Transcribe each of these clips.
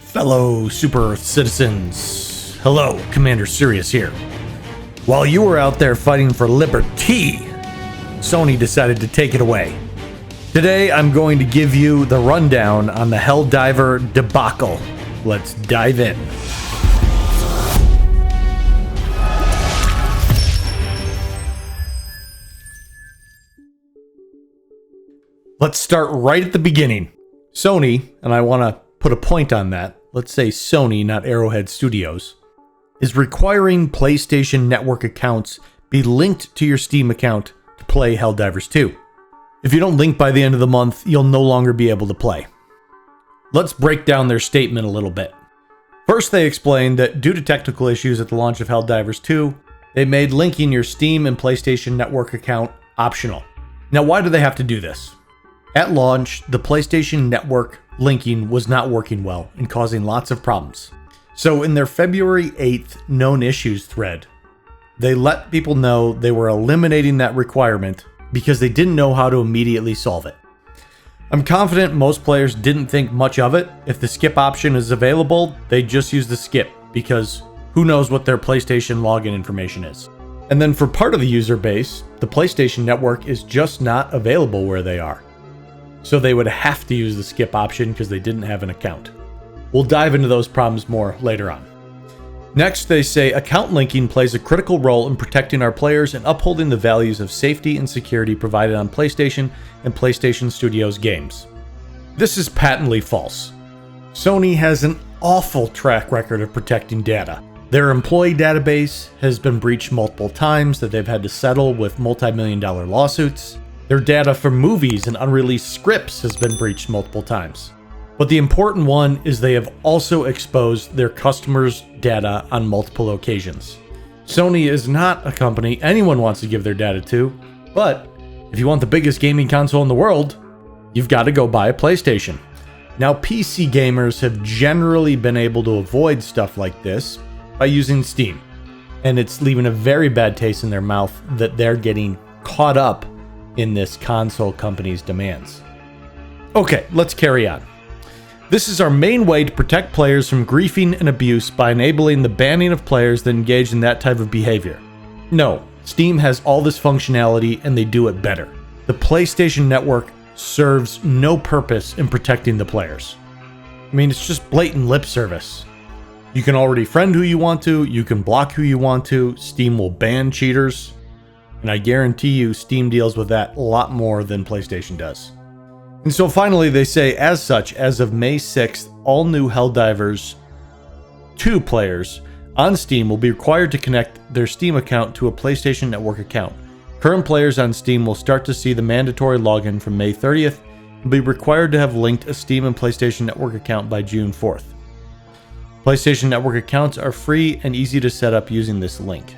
Fellow Super Earth citizens, hello, Commander Cyrious here. While you were out there fighting for liberty, Sony decided to take it away. Today I'm going to give you the rundown on the Helldiver Debacle. Let's dive in. Let's start right at the beginning. Sony, and I want to put a point on that, let's say Sony, not Arrowhead Studios, is requiring PlayStation Network accounts be linked to your Steam account to play Helldivers 2. If you don't link by the end of the month, you'll no longer be able to play. Let's break down their statement a little bit. First, they explained that due to technical issues at the launch of Helldivers 2, they made linking your Steam and PlayStation Network account optional. Now, why do they have to do this? At launch, the PlayStation Network linking was not working well and causing lots of problems. So in their February 8th known issues thread, they let people know they were eliminating that requirement because they didn't know how to immediately solve it. I'm confident most players didn't think much of it. If the skip option is available, they just use the skip because who knows what their PlayStation login information is. And then for part of the user base, the PlayStation Network is just not available where they are. So they would have to use the skip option because they didn't have an account. We'll dive into those problems more later on. Next, they say account linking plays a critical role in protecting our players and upholding the values of safety and security provided on PlayStation and PlayStation Studios games. This is patently false. Sony has an awful track record of protecting data. Their employee database has been breached multiple times that they've had to settle with multi-million-dollar lawsuits. Their data from movies and unreleased scripts has been breached multiple times. But the important one is they have also exposed their customers' data on multiple occasions. Sony is not a company anyone wants to give their data to, but if you want the biggest gaming console in the world, you've got to go buy a PlayStation. Now, PC gamers have generally been able to avoid stuff like this by using Steam, and it's leaving a very bad taste in their mouth that they're getting caught up in this console company's demands. Okay, let's carry on. This is our main way to protect players from griefing and abuse by enabling the banning of players that engage in that type of behavior. No, Steam has all this functionality and they do it better. The PlayStation Network serves no purpose in protecting the players. I mean, it's just blatant lip service. You can already friend who you want to, you can block who you want to, Steam will ban cheaters. And I guarantee you Steam deals with that a lot more than PlayStation does. And so finally they say, as such, as of May 6th, all new Helldivers 2 players on Steam will be required to connect their Steam account to a PlayStation Network account. Current players on Steam will start to see the mandatory login from May 30th and be required to have linked a Steam and PlayStation Network account by June 4th. PlayStation Network accounts are free and easy to set up using this link.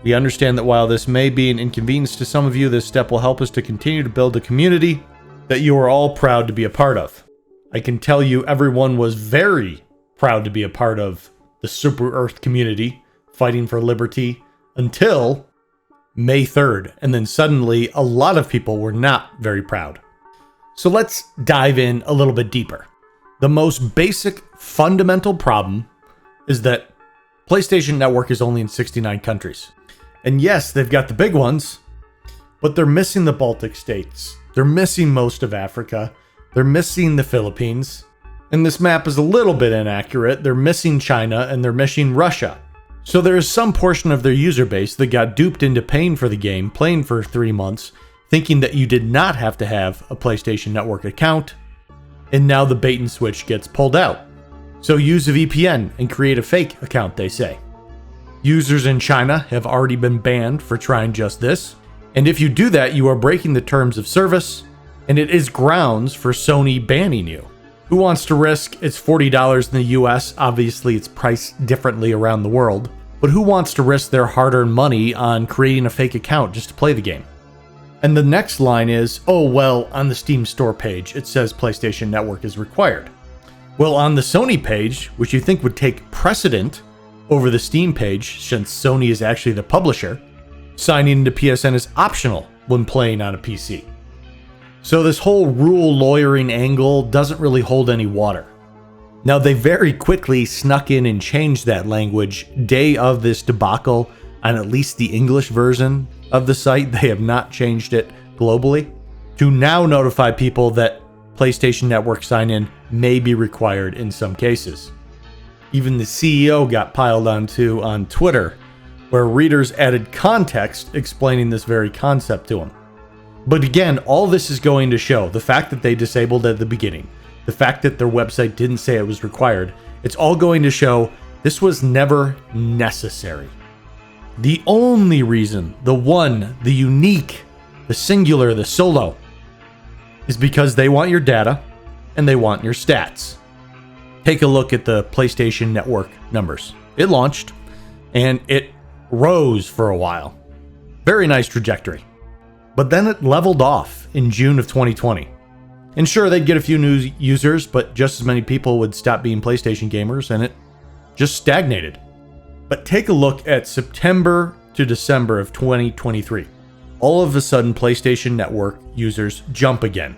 We understand that while this may be an inconvenience to some of you, this step will help us to continue to build a community that you are all proud to be a part of. I can tell you everyone was very proud to be a part of the Super Earth community, fighting for liberty, until May 3rd, and then suddenly a lot of people were not very proud. So let's dive in a little bit deeper. The most basic, fundamental problem is that PlayStation Network is only in 69 countries. And yes, they've got the big ones, but they're missing the Baltic states. They're missing most of Africa. They're missing the Philippines. And this map is a little bit inaccurate. They're missing China and they're missing Russia. So there is some portion of their user base that got duped into paying for the game, playing for 3 months, thinking that you did not have to have a PlayStation Network account. And now the bait and switch gets pulled out. So use a VPN and create a fake account, they say. Users in China have already been banned for trying just this. And if you do that, you are breaking the terms of service, and it is grounds for Sony banning you. Who wants to risk it's $40 in the US? Obviously, it's priced differently around the world. But who wants to risk their hard-earned money on creating a fake account just to play the game? And the next line is, oh, well, on the Steam store page, it says PlayStation Network is required. Well, on the Sony page, which you think would take precedent over the Steam page, since Sony is actually the publisher, signing into PSN is optional when playing on a PC. So this whole rule lawyering angle doesn't really hold any water. Now, they very quickly snuck in and changed that language day of this debacle on at least the English version of the site. They have not changed it globally to now notify people that PlayStation Network sign-in may be required in some cases. Even the CEO got piled onto on Twitter, where readers added context explaining this very concept to him. But again, all this is going to show the fact that they disabled at the beginning, the fact that their website didn't say it was required, it's all going to show this was never necessary. The only reason, the one, the unique, the singular, the solo, is because they want your data and they want your stats. Take a look at the PlayStation Network numbers. It launched and it rose for a while. Very nice trajectory. But then it leveled off in June of 2020. And sure, they'd get a few new users, but just as many people would stop being PlayStation gamers and it just stagnated. But take a look at September to December of 2023. All of a sudden, PlayStation Network users jump again.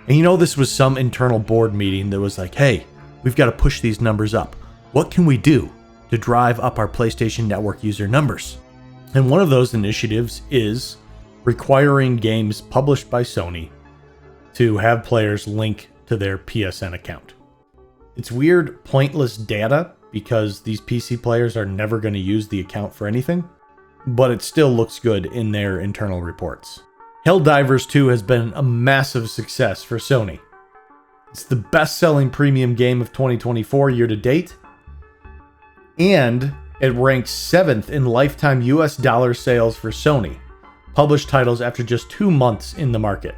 And you know, this was some internal board meeting that was like, hey, we've got to push these numbers up. What can we do to drive up our PlayStation Network user numbers? And one of those initiatives is requiring games published by Sony to have players link to their PSN account. It's weird, pointless data because these PC players are never going to use the account for anything, but it still looks good in their internal reports. Helldivers 2 has been a massive success for Sony. It's the best-selling premium game of 2024 year to date, and it ranks 7th in lifetime US dollar sales for Sony, published titles after just 2 months in the market.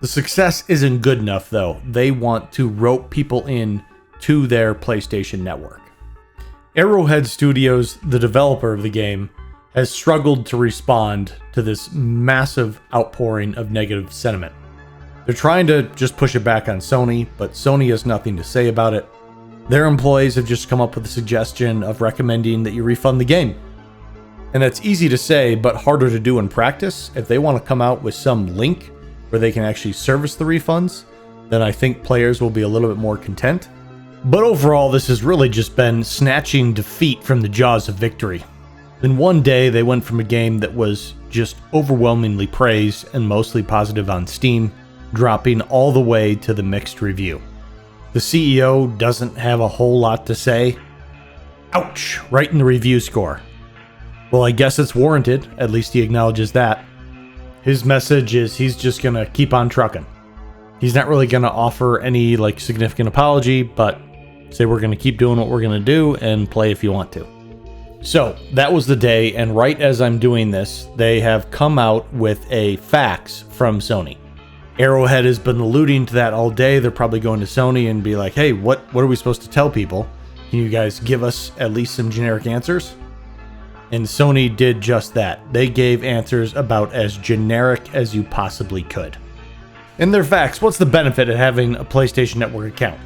The success isn't good enough, though. They want to rope people in to their PlayStation Network. Arrowhead Studios, the developer of the game, has struggled to respond to this massive outpouring of negative sentiment. They're trying to just push it back on Sony, but Sony has nothing to say about it. Their employees have just come up with a suggestion of recommending that you refund the game. And that's easy to say, but harder to do in practice. If they want to come out with some link where they can actually service the refunds, then I think players will be a little bit more content. But overall, this has really just been snatching defeat from the jaws of victory. In one day, they went from a game that was just overwhelmingly praised and mostly positive on Steam, dropping all the way to the mixed review. The CEO doesn't have a whole lot to say. Ouch, right in the review score. Well, I guess it's warranted, at least he acknowledges that. His message is he's just gonna keep on trucking. He's not really gonna offer any significant apology, but say we're gonna keep doing what we're gonna do and play if you want to. So that was the day, and right as I'm doing this, they have come out with a fax from Sony. Arrowhead has been alluding to that all day. They're probably going to Sony and be like, hey, what are we supposed to tell people? Can you guys give us at least some generic answers? And Sony did just that. They gave answers about as generic as you possibly could. In their fax, what's the benefit of having a PlayStation Network account?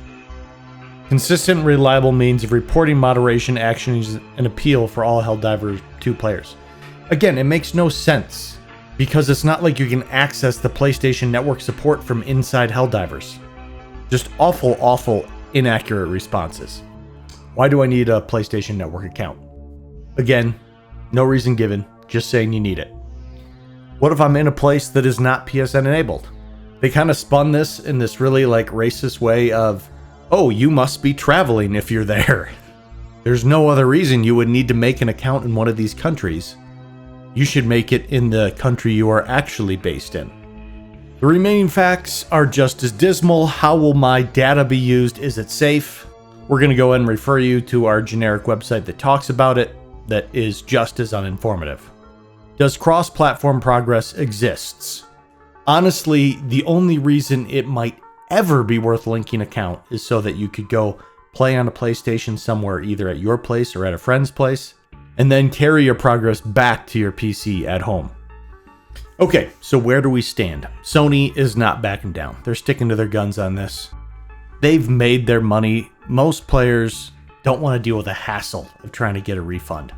Consistent, reliable means of reporting moderation actions and appeal for all Helldiver 2 players. Again, it makes no sense, because it's not like you can access the PlayStation Network support from inside Helldivers. Just awful, inaccurate responses. Why do I need a PlayStation Network account? Again, no reason given, just saying you need it. What if I'm in a place that is not PSN enabled? They kind of spun this in this really racist way of, oh, you must be traveling if you're there. There's no other reason you would need to make an account in one of these countries. You should make it in the country you are actually based in. The remaining facts are just as dismal. How will my data be used? Is it safe? We're going to go ahead and refer you to our generic website that talks about it, that is just as uninformative. Does cross-platform progress exists? Honestly, the only reason it might ever be worth linking an account is so that you could go play on a PlayStation somewhere, either at your place or at a friend's place, and then carry your progress back to your PC at home. Okay, so where do we stand? Sony is not backing down. They're sticking to their guns on this. They've made their money. Most players don't want to deal with the hassle of trying to get a refund.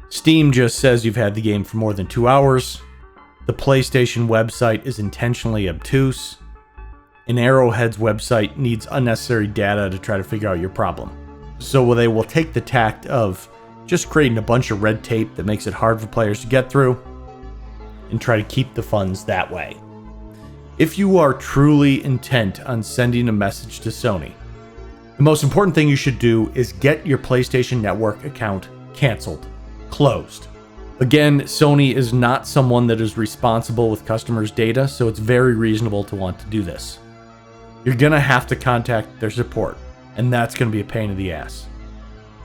Steam just says you've had the game for more than 2 hours. The PlayStation website is intentionally obtuse. and Arrowhead's website needs unnecessary data to try to figure out your problem. So they will take the tact of just creating a bunch of red tape that makes it hard for players to get through and try to keep the funds that way. If you are truly intent on sending a message to Sony, the most important thing you should do is get your PlayStation Network account canceled, closed. Again, Sony is not someone that is responsible with customers' data, so it's very reasonable to want to do this. You're going to have to contact their support, and that's going to be a pain in the ass.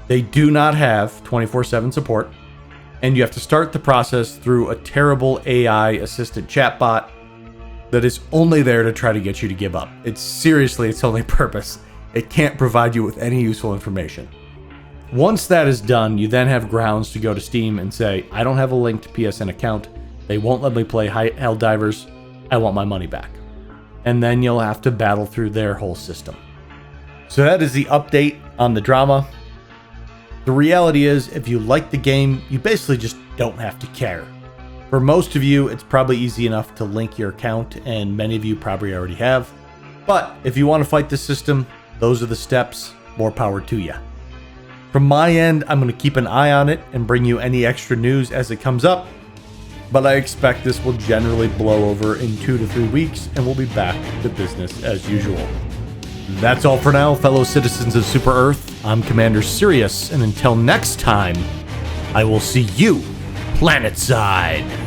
They do not have 24/7 support, and you have to start the process through a terrible AI assistant chatbot that is only there to try to get you to give up. It's seriously its only purpose. It can't provide you with any useful information. Once that is done, you then have grounds to go to Steam and say, I don't have a linked PSN account. They won't let me play Helldivers. I want my money back. And then you'll have to battle through their whole system. So that is the update on the drama. The reality is, if you like the game, you basically just don't have to care. For most of you, it's probably easy enough to link your account, and many of you probably already have. But if you want to fight the system, those are the steps. More power to you. From my end, I'm going to keep an eye on it and bring you any extra news as it comes up. But I expect this will generally blow over in 2 to 3 weeks, and we'll be back to business as usual. That's all for now, fellow citizens of Super Earth. I'm Commander Cyrious, and until next time, I will see you Planetside.